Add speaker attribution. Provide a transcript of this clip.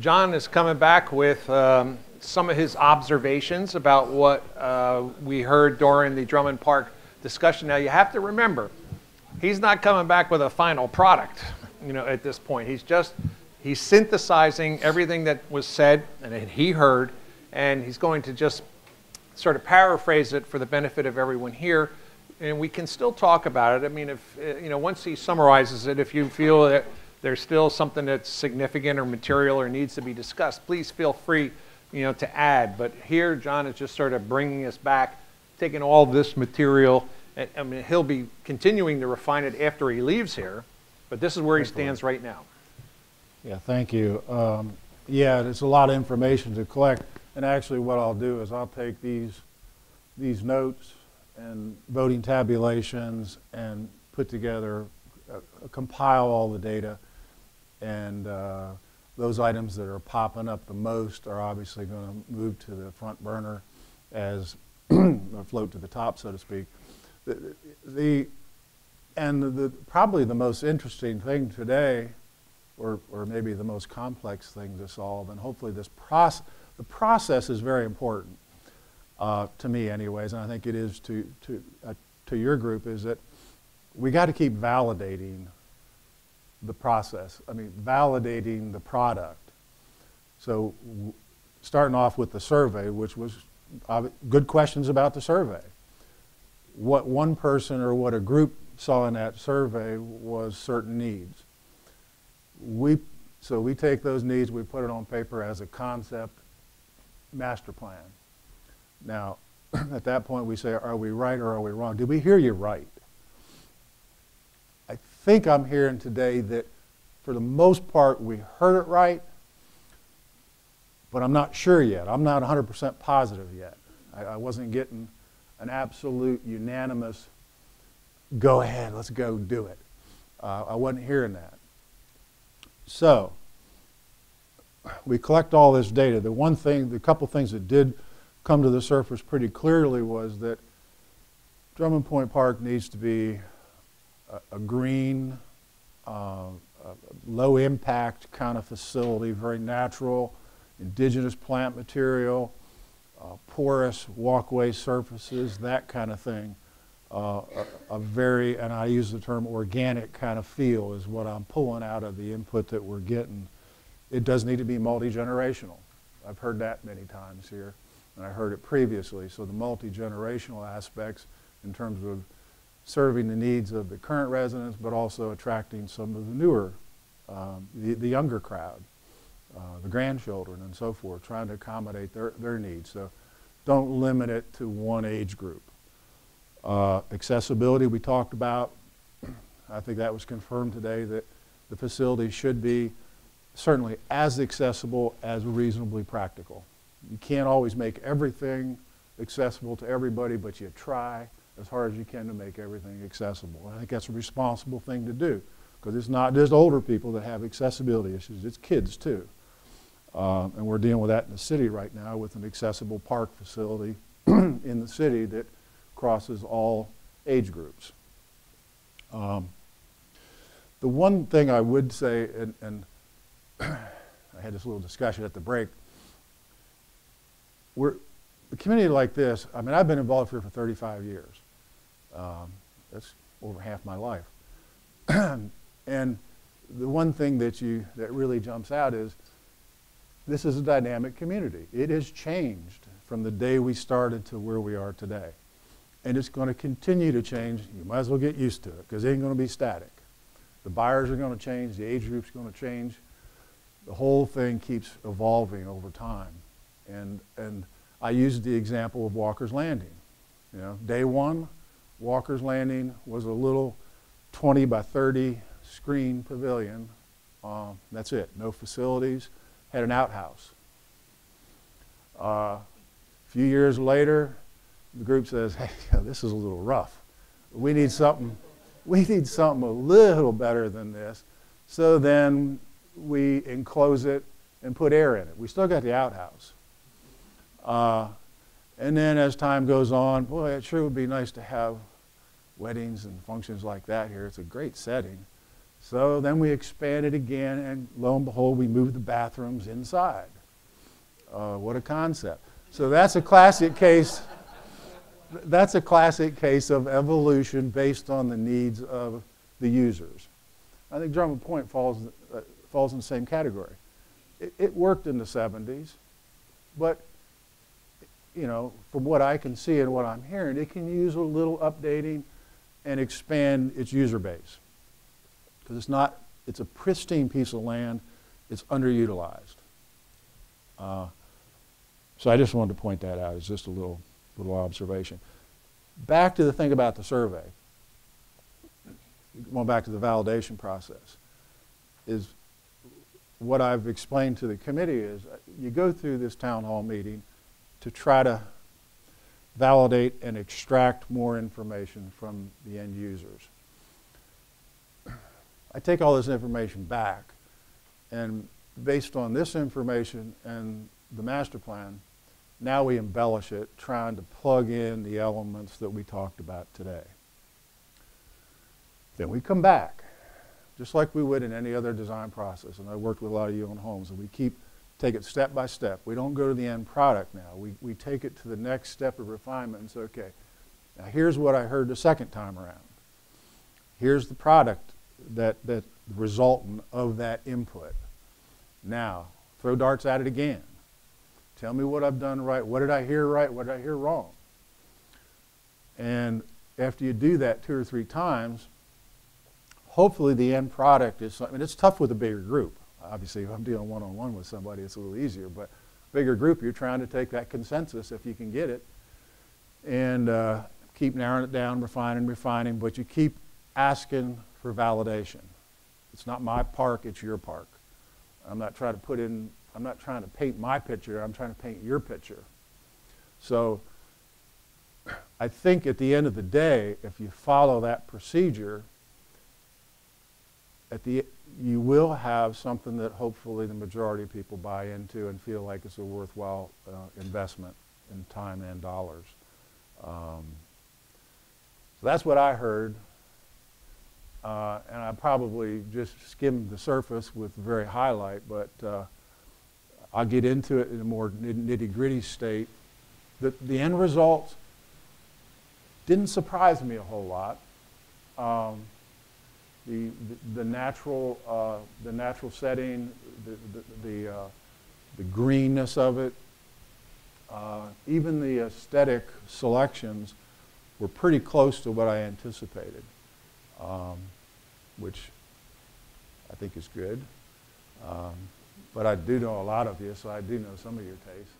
Speaker 1: John is coming back with some of his observations about what we heard during the Drummond Park discussion. Now, you have to remember, he's not coming back with a final product, at this point. He's synthesizing everything that was said and that he heard, and he's going to just sort of paraphrase it for the benefit of everyone here. And we can still talk about it. I mean, if once he summarizes it, if you feel that there's still something that's significant or material or needs to be discussed, please feel free, to add. But here, John is just sort of bringing us back, taking all this material. And, I mean, he'll be continuing to refine it after he leaves here, but this is where he stands right now.
Speaker 2: Yeah, thank you. Yeah, there's a lot of information to collect. And actually what I'll do is I'll take these notes and voting tabulations and put together, compile all the data, and those items that are popping up the most are obviously going to move to the front burner as float to the top, so to speak. Probably the most interesting thing today, or maybe the most complex thing to solve, and hopefully the process is very important to me anyways, and I think it is to your group, is that we got to keep validating the process. I mean, validating the product. So starting off with the survey, which was good questions about the survey. What one person or what a group saw in that survey was certain needs. So we take those needs, we put it on paper as a concept master plan. Now, at that point we say, are we right or are we wrong? Did we hear you right? I think I'm hearing today that for the most part we heard it right, but I'm not sure yet. I'm not 100% positive yet. I wasn't getting an absolute unanimous, go ahead, let's go do it. I wasn't hearing that. So, we collect all this data. The couple things that did come to the surface pretty clearly was that Drummond Point Park needs to be a green, low impact kind of facility, very natural, indigenous plant material, porous walkway surfaces, that kind of thing. A very, and I use the term organic kind of feel is what I'm pulling out of the input that we're getting. It does need to be multi-generational. I've heard that many times here, and I heard it previously. So the multi-generational aspects in terms of serving the needs of the current residents, but also attracting some of the newer, the younger crowd, the grandchildren and so forth, trying to accommodate their needs. So don't limit it to one age group. Accessibility we talked about. I think that was confirmed today that the facility should be certainly as accessible as reasonably practical. You can't always make everything accessible to everybody, but you try as hard as you can to make everything accessible. I think that's a responsible thing to do, because it's not just older people that have accessibility issues, it's kids too. And we're dealing with that in the city right now with an accessible park facility in the city that crosses all age groups. The one thing I would say, and I had this little discussion at the break, a community like this, I mean, I've been involved here for 35 years. That's over half my life. And the one thing that really jumps out is this is a dynamic community. It has changed from the day we started to where we are today. And it's going to continue to change. You might as well get used to it, because it ain't going to be static. The buyers are going to change, the age group's going to change. The whole thing keeps evolving over time. And I used the example of Walker's Landing. You know, day one, Walker's Landing was a little 20 by 30 screen pavilion. That's it, no facilities, had an outhouse. A few years later, the group says, hey, this is a little rough. We need something a little better than this. So then we enclose it and put air in it. We still got the outhouse. And then as time goes on, boy, it sure would be nice to have weddings and functions like that here. It's a great setting. So then we expanded again, and lo and behold, we moved the bathrooms inside. What a concept. So that's a classic case. That's a classic case of evolution based on the needs of the users. I think Drummond Point falls in the same category. It worked in the 70s, but you know, from what I can see and what I'm hearing, it can use a little updating and expand its user base. Because it's a pristine piece of land, it's underutilized. So I just wanted to point that out as just a little observation. Back to the thing about the survey, going back to the validation process, is what I've explained to the committee is you go through this town hall meeting to try to validate and extract more information from the end users. I take all this information back, and based on this information and the master plan, now we embellish it, trying to plug in the elements that we talked about today. Then we come back, just like we would in any other design process, and I worked with a lot of you on homes, and we take it step by step. We don't go to the end product now. We take it to the next step of refinement and say, okay, now here's what I heard the second time around. Here's the product that resultant of that input. Now, throw darts at it again. Tell me what I've done right. What did I hear right? What did I hear wrong? And after you do that 2 or 3 times, hopefully the end product is something. It's tough with a bigger group. Obviously, if I'm dealing one-on-one with somebody, it's a little easier. But bigger group, you're trying to take that consensus, if you can get it, and keep narrowing it down, refining, but you keep asking for validation. It's not my park, it's your park. I'm not trying to paint my picture, I'm trying to paint your picture. So I think at the end of the day, if you follow that procedure, you will have something that hopefully the majority of people buy into and feel like it's a worthwhile investment in time and dollars. So that's what I heard. And I probably just skimmed the surface with a very highlight, but I'll get into it in a more nitty-gritty state. The end result didn't surprise me a whole lot. The natural setting, the greenness of it, even the aesthetic selections were pretty close to what I anticipated, which I think is good. But I do know a lot of you, so I do know some of your tastes.